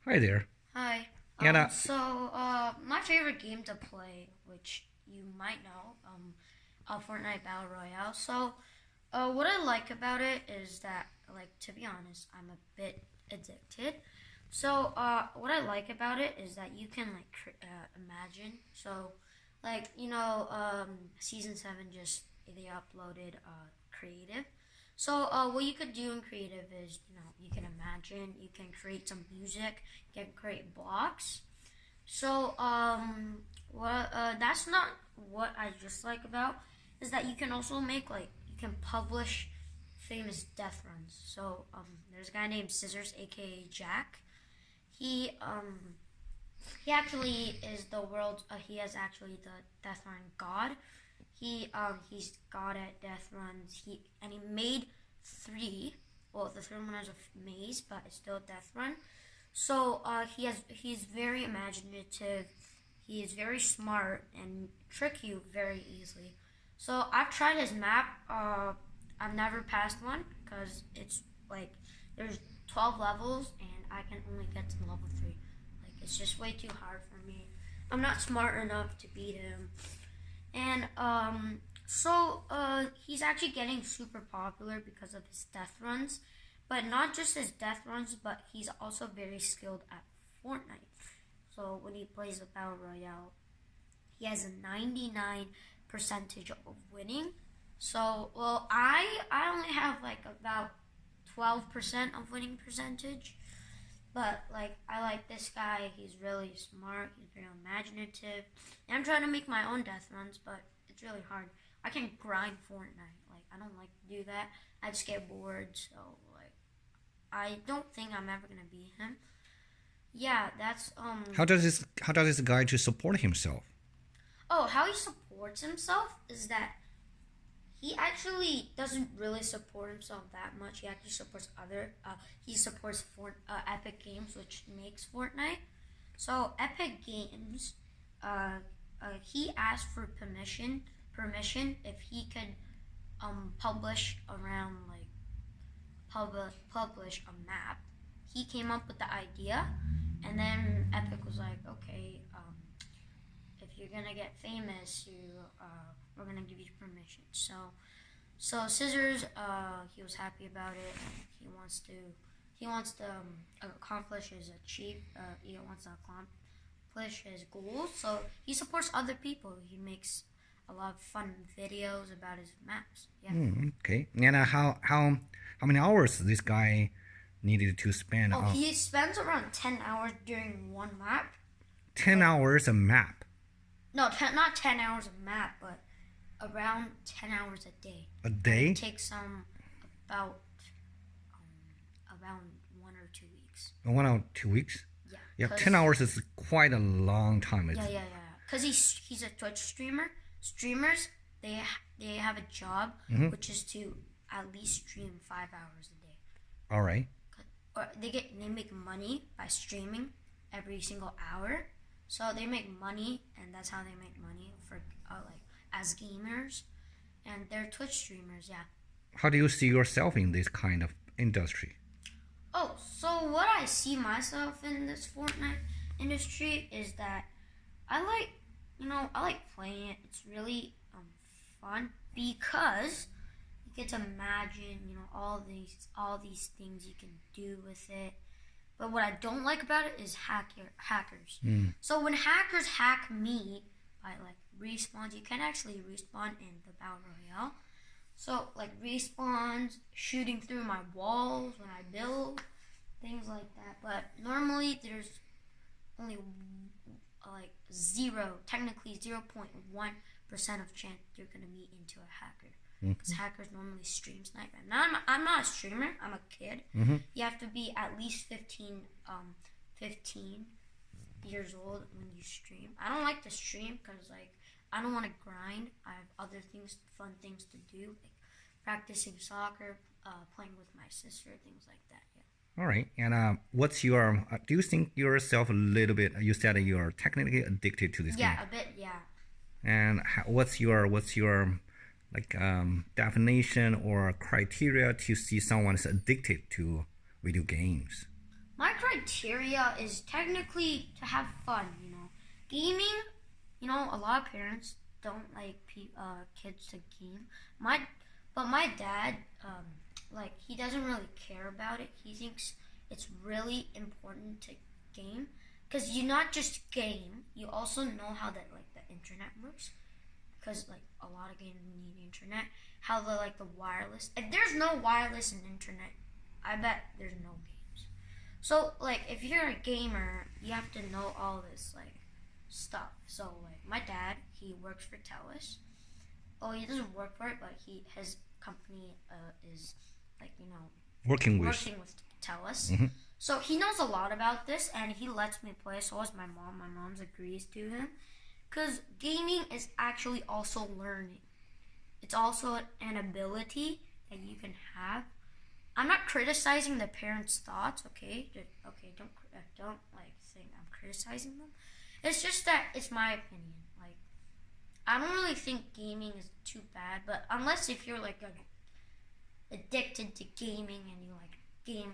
Hi there. Hi. And My favorite game to play, which you might know, Fortnite Battle Royale. What I like about it is that, like, to be honest, I'm a bit addicted. What I like about it is that you can imagine. Season 7 just they uploaded creative. What you could do in creative is, you can imagine, you can create some music, you can create blocks. That's not what I just like about, is that you can also you can publish famous death runs. There's a guy named Scissors, aka Jack. He, um, he actually is the world, he is actually the death run god. He's god at death runs. He made three. Well, the third one is a maze, but it's still a death run. He's very imaginative. He is very smart and trick you very easily. So I've tried his map. I've never passed one because it's like there's 12 levels and I can only get to level 3. Like, it's just way too hard for me. I'm not smart enough to beat him. He's actually getting super popular because of his death runs, but not just his death runs, but he's also very skilled at Fortnite. So when he plays the Battle Royale, he has a 99 percentage of winning. I only have like about 12% of winning percentage. But I like this guy. He's really smart. He's very imaginative. And I'm trying to make my own death runs, but it's really hard. I can grind Fortnite. Like, I don't like to do that. I just get bored. I don't think I'm ever gonna beat him. Yeah, that's how does this guy to support himself? Oh, how he supports himself is that he actually doesn't really support himself that much. He actually supports he supports Epic Games, which makes Fortnite. So Epic Games, he asked for permission if he could publish around publish a map. He came up with the idea, and then Epic was like, okay, if you're gonna get famous, we're gonna give you permission. So Scissors, he was happy about it. He wants to accomplish his he wants to accomplish his goals. So he supports other people. He makes a lot of fun videos about his maps. Yeah. Okay. And how many hours this guy needed to spend Oh, on he spends around 10 hours during one map. 10 hours a map No, not 10 hours a map, but around 10 hours a day. a day? It takes about around 1 or 2 weeks. 1 or 2 weeks? Yeah. Yeah, 10 hours is quite a long time. Yeah. Cause he's a Twitch streamer. Streamers they have a job which is to at least stream 5 hours a day. All right. Or they make money by streaming every single hour. So they make money, and that's how they make money for as gamers, and they're Twitch streamers. Yeah. How do you see yourself in this kind of industry? Oh, so what I see myself in this Fortnite industry is that I like playing it. It's really fun because you get to imagine, all these things you can do with it. But what I don't like about it is hackers. So when hackers hack me by respawns, you can actually respawn in the Battle Royale. So respawns, shooting through my walls when I build, things like that. But normally there's only technically 0.1% of chance you're gonna meet into a hacker. Because hackers normally stream snipe. And I'm not a streamer. I'm a kid. You have to be at least 15 years old when you stream. I don't like to stream because I don't want to grind. I have other fun things to do, like practicing soccer, playing with my sister, things like that. Yeah. All right. And what's your? Do you think yourself a little bit? You said you're technically addicted to this game. Yeah, a bit. Yeah. And what's your definition or criteria to see someone is addicted to video games? My criteria is technically to have fun, Gaming, a lot of parents don't like kids to game. But my dad, he doesn't really care about it. He thinks it's really important to game because you not just game, you also know how the internet works. Because a lot of games need internet. How the wireless. If there's no wireless and internet, I bet there's no games. So if you're a gamer, you have to know all this stuff. So my dad, he works for TELUS. Oh, he doesn't work for it, but his company is working with TELUS. So he knows a lot about this, and he lets me play. So does my mom. My mom agrees to him, because gaming is actually also learning. It's also an ability that you can have. I'm not criticizing the parents' thoughts, okay? Don't think I'm criticizing them. It's just that it's my opinion. I don't really think gaming is too bad, but unless if you're addicted to gaming and you game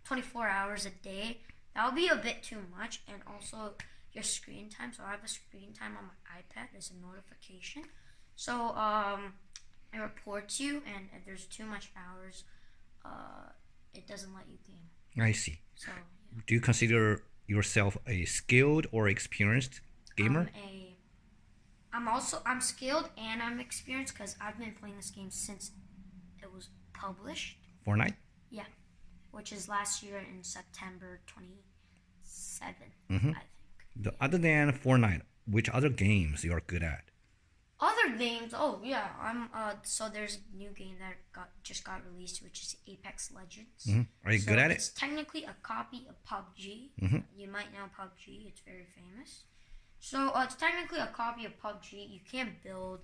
24 hours a day, that would be a bit too much. And also your screen time. So I have a screen time on my iPad. There's a notification. So it reports you, and if there's too much hours, it doesn't let you game. I see. So do you consider yourself a skilled or experienced gamer? I'm skilled and I'm experienced because I've been playing this game since it was published. Fortnite? Yeah, which is last year in September 27th, I think. Other than Fortnite, which other games you are good at? Other games? Oh yeah, so there's a new game that just got released, which is Apex Legends. Are you good at it? It's technically a copy of PUBG. You might know PUBG; it's very famous. So it's technically a copy of PUBG. You can't build.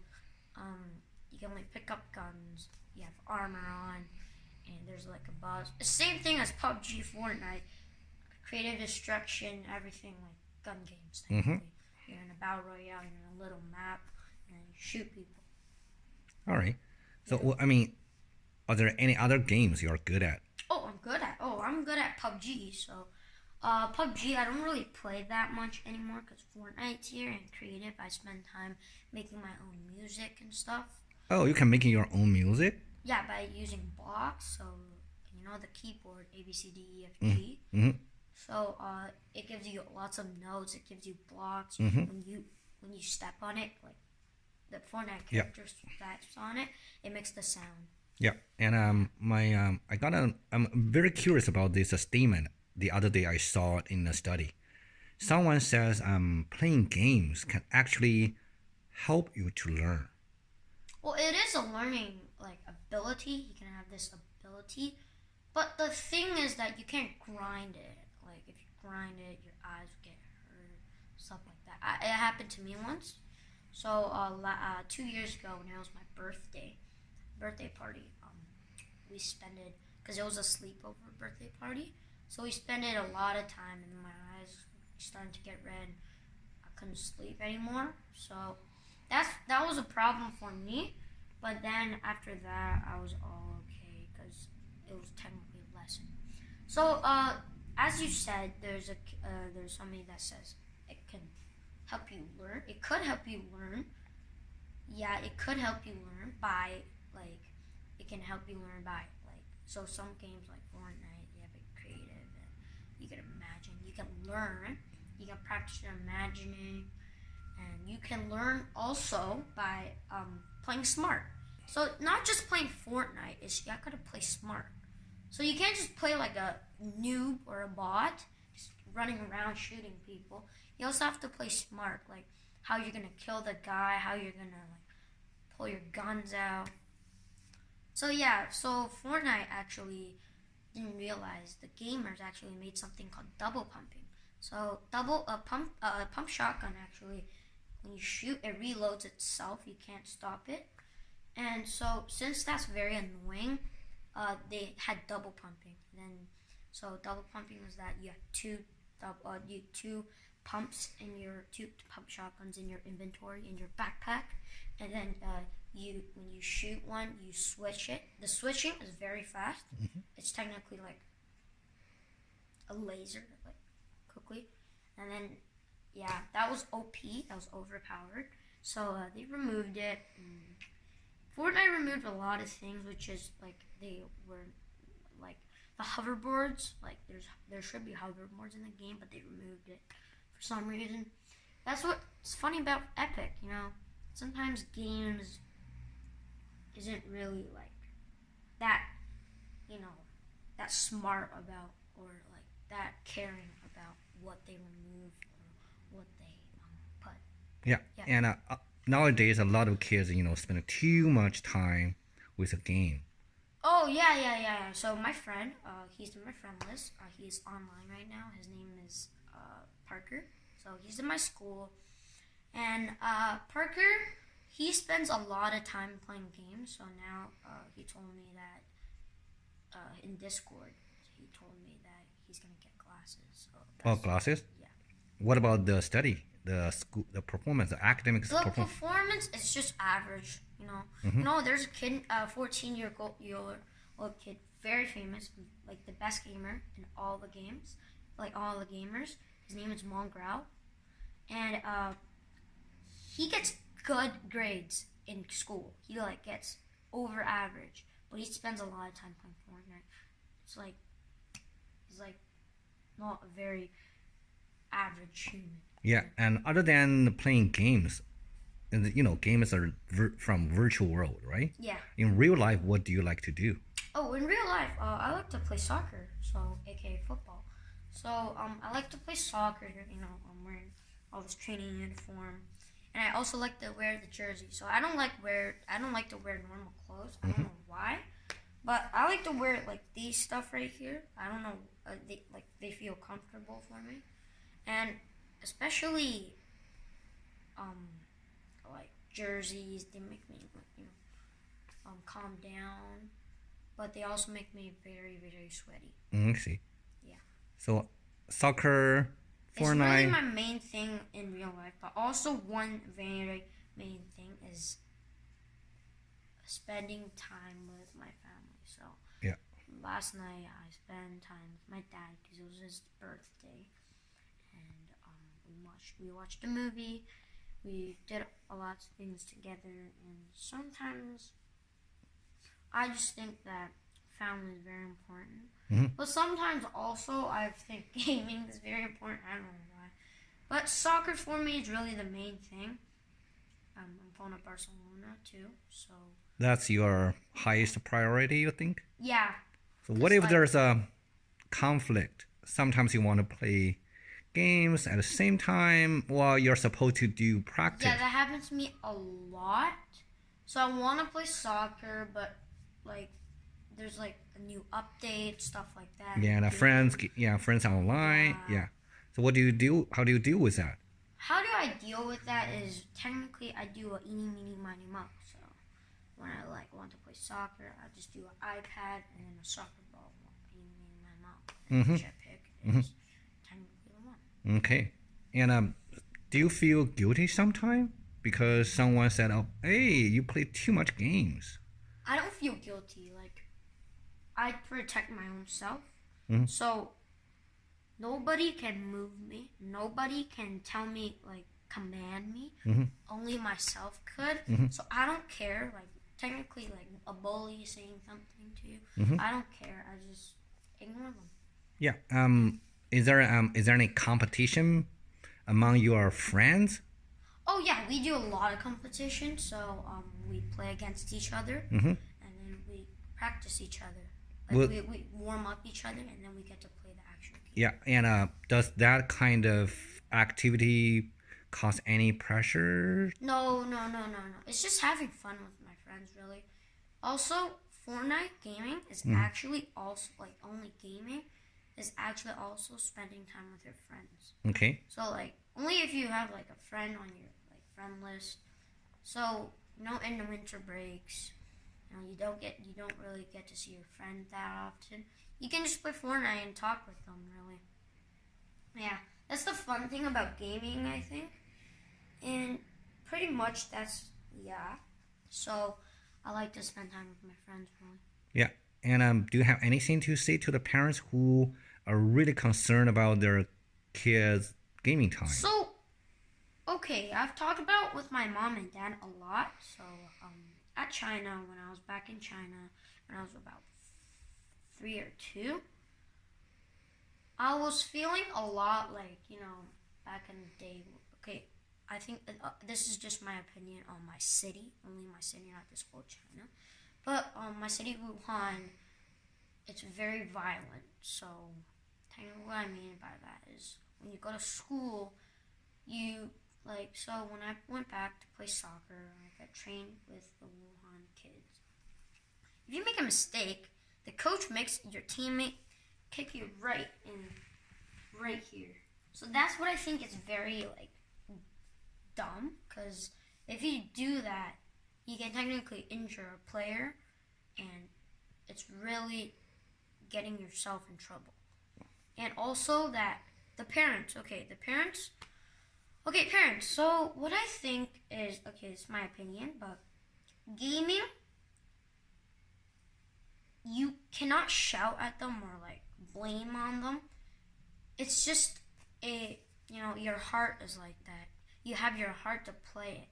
You can only pick up guns. You have armor on, and there's a boss. The same thing as PUBG, Fortnite, creative destruction, everything gun games. Technically, you're in a battle royale. You're in a little map, and you shoot people. All right. So are there any other games you are good at? I'm good at PUBG. So. PUBG, I don't really play that much anymore because Fortnite's here and creative. I spend time making my own music and stuff. Oh, you can make your own music? Yeah, by using blocks. So, the keyboard, A, B, C, D, E, F, G. So, it gives you lots of notes. It gives you blocks. When you step on it, the Fortnite character steps on it, it makes the sound. Yeah, and I'm very curious about this statement. The other day I saw it in a study. Someone says playing games can actually help you to learn. Well, it is a learning ability. You can have this ability, but the thing is that you can't grind it. If you grind it, your eyes get hurt, stuff like that. It happened to me once. So 2 years ago, when it was my birthday party, we spent it because it was a sleepover birthday party. So we spent it a lot of time, and my eyes were starting to get red. I couldn't sleep anymore. So that was a problem for me. But then after that, I was all okay because it was technically a lesson. So as you said, there's somebody that says it can help you learn. It could help you learn. Yeah, it could help you learn by it can help you learn by so some games like Fortnite, you have it creative and you can imagine, you can learn, you can practice your imagining, and you can learn also by playing smart. So not just playing Fortnite, you gotta play smart. So you can't just play like a noob or a bot, just running around shooting people. You also have to play smart, like how you're gonna kill the guy, how you're gonna pull your guns out. So yeah, so Fortnite actually didn't realize the gamers actually made something called double pumping. So pump shotgun actually, when you shoot, it reloads itself. You can't stop it. And so since that's very annoying, they had double pumping. So double pumping was that you have two pumps in your two pump shotguns in your inventory in your backpack, and then when you shoot one, you switch it. The switching is very fast. It's technically a laser like quickly, and then yeah, that was OP. That was overpowered. So they removed it. Fortnite removed a lot of things, which is like they were like the hoverboards. Like there should be hoverboards in the game, but they removed it for some reason. That's what's funny about Epic. Sometimes games isn't really like that. That smart about or like that caring about what they remove or what they put. Yeah. And nowadays, a lot of kids, spend too much time with a game. Oh yeah. So my friend, he's in my friend list. He's online right now. His name is Parker. So he's in my school, and Parker, he spends a lot of time playing games. So now he told me that in Discord, he told me that he's gonna get glasses. So Glasses? Yeah. What about the study, the school, the performance, the academic The performance is just average. There's a kid, 14-year-old kid, very famous, like the best gamer in all the games, like all the gamers. His name is Mongrel, and he gets good grades in school. He like gets over average, but he spends a lot of time playing Fortnite. He's like not a very average human. Yeah, and other than playing games, and games are from virtual world, right? Yeah. In real life, what do you like to do? Oh, in real life, I like to play soccer, so aka football. So I like to play soccer. I'm wearing all this training uniform, and I also like to wear the jersey. So I don't like to wear normal clothes. I don't know why, but I like to wear like these stuff right here. I don't know, they feel comfortable for me, and especially like jerseys, they make me calm down, but they also make me very, very sweaty. I see. Yeah. So soccer, Fortnite. It's really my main thing in real life, but also one very main thing is spending time with my family. So yeah. Last night I spent time with my dad because it was his birthday, and we watched a movie. We did a lot of things together, and sometimes I just think that family is very important. But sometimes also I think gaming is very important. I don't know why. But soccer for me is really the main thing. I'm going to Barcelona too, so... That's your highest priority, you think? Yeah. So what if there's a conflict? Sometimes you want to play games at the same time while you're supposed to do practice. Yeah, that happens to me a lot. So I want to play soccer, but like there's like a new update, stuff like that. Yeah, and friends online. Yeah. So what do you do? How do you deal with that? How do I deal with that is technically I do a eeny, meeny, miny, mo. So when I want to play soccer, I just do an iPad and then a soccer ball. Eeny, meeny, miny, mo. Which I pick is technically the one. Okay. And do you feel guilty sometimes because someone said, "Oh, hey, you play too much games"? I don't feel guilty. Like I protect my own self. So nobody can move me. Nobody can tell me, like, command me. Only myself could. So I don't care. Like, technically, like, a bully saying something to you, I don't care. I just ignore them. Yeah. Is there any competition among your friends? Oh, yeah. We do a lot of competition. So we play against each other. And then we practice each other. Like, we warm up each other, and then we get to play the actual game. Yeah, and does that kind of activity cause any pressure? No. It's just having fun with my friends, really. Also, Fortnite gaming is actually also, like, only gaming is actually also spending time with your friends. Okay. So, like, only if you have, like, a friend on your, like, friend list. So, in the winter breaks, you don't really get to see your friend that often. You can just play Fortnite and talk with them, really. Yeah, that's the fun thing about gaming, I think. And pretty much so I like to spend time with my friends, really. Yeah, and do you have anything to say to the parents who are really concerned about their kids' gaming time. So, okay, I've talked about with my mom and dad a lot. So, at China, when I was back in China, when I was about 3 or 2, I was feeling a lot like, back in the day. Okay, I think this is just my opinion on my city, only my city, not this whole China. But my city, Wuhan, it's very violent. So, technically, what I mean by that is when you go to school, so when I went back to play soccer, I got trained with the Wuhan kids. If you make a mistake, the coach makes your teammate kick you right here. So that's what I think is very dumb, because if you do that, you can technically injure a player, and it's really getting yourself in trouble. And also that parents. So what I think is, it's my opinion, but gaming, you cannot shout at them or blame on them. It's just your heart is like that. You have your heart to play it.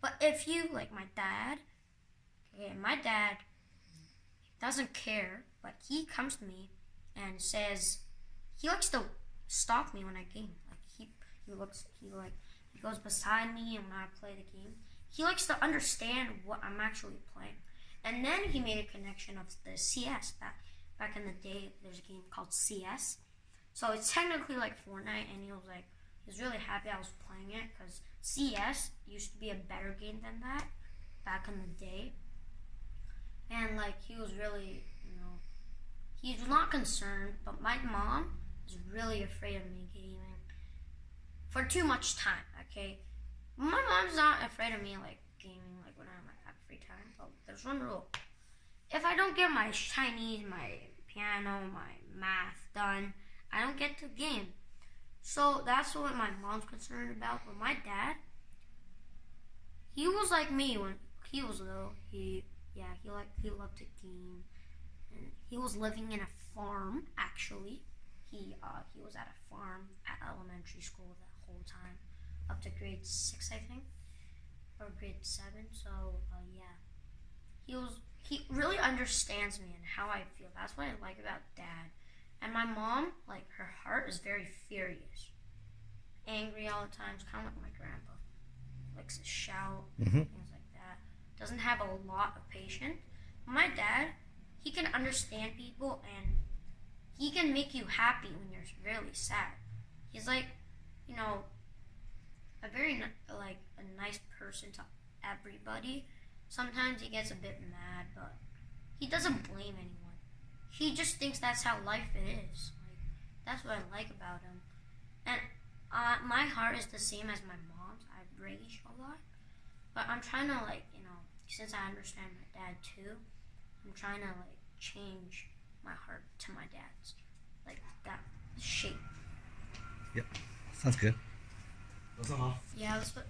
But if you, like my dad doesn't care, but he comes to me and says, he likes to stalk me when I game. He goes beside me, and when I play the game, he likes to understand what I'm actually playing. And then he made a connection of the CS. Back in the day, there's a game called CS. So it's technically like Fortnite, and he was really happy I was playing it, because CS used to be a better game than that back in the day. And he was really, he's not concerned, but my mom is really afraid of me gaming for too much time, okay? My mom's not afraid of me gaming when I'm at free time, but there's one rule. If I don't get my Chinese, my piano, my math done, I don't get to game. So that's what my mom's concerned about. But my dad, he was like me when he was little. He loved to game. And he was living in a farm, actually. He was at a farm at elementary school the whole time, up to grade 6, I think, or grade 7. So he really understands me and how I feel. That's what I like about Dad. And my mom, her heart is very furious, angry all the time. It's kind of like my grandpa, likes to shout, things like that. Doesn't have a lot of patience. My dad, he can understand people, and he can make you happy when you're really sad. He's a very a nice person to everybody. Sometimes he gets a bit mad, but he doesn't blame anyone. He just thinks that's how life is. That's what I like about him. And my heart is the same as my mom's. I rage a lot, but I'm trying to since I understand my dad too, I'm trying to change my heart to my dad's, that shape. Yep, sounds good. Yeah, that's what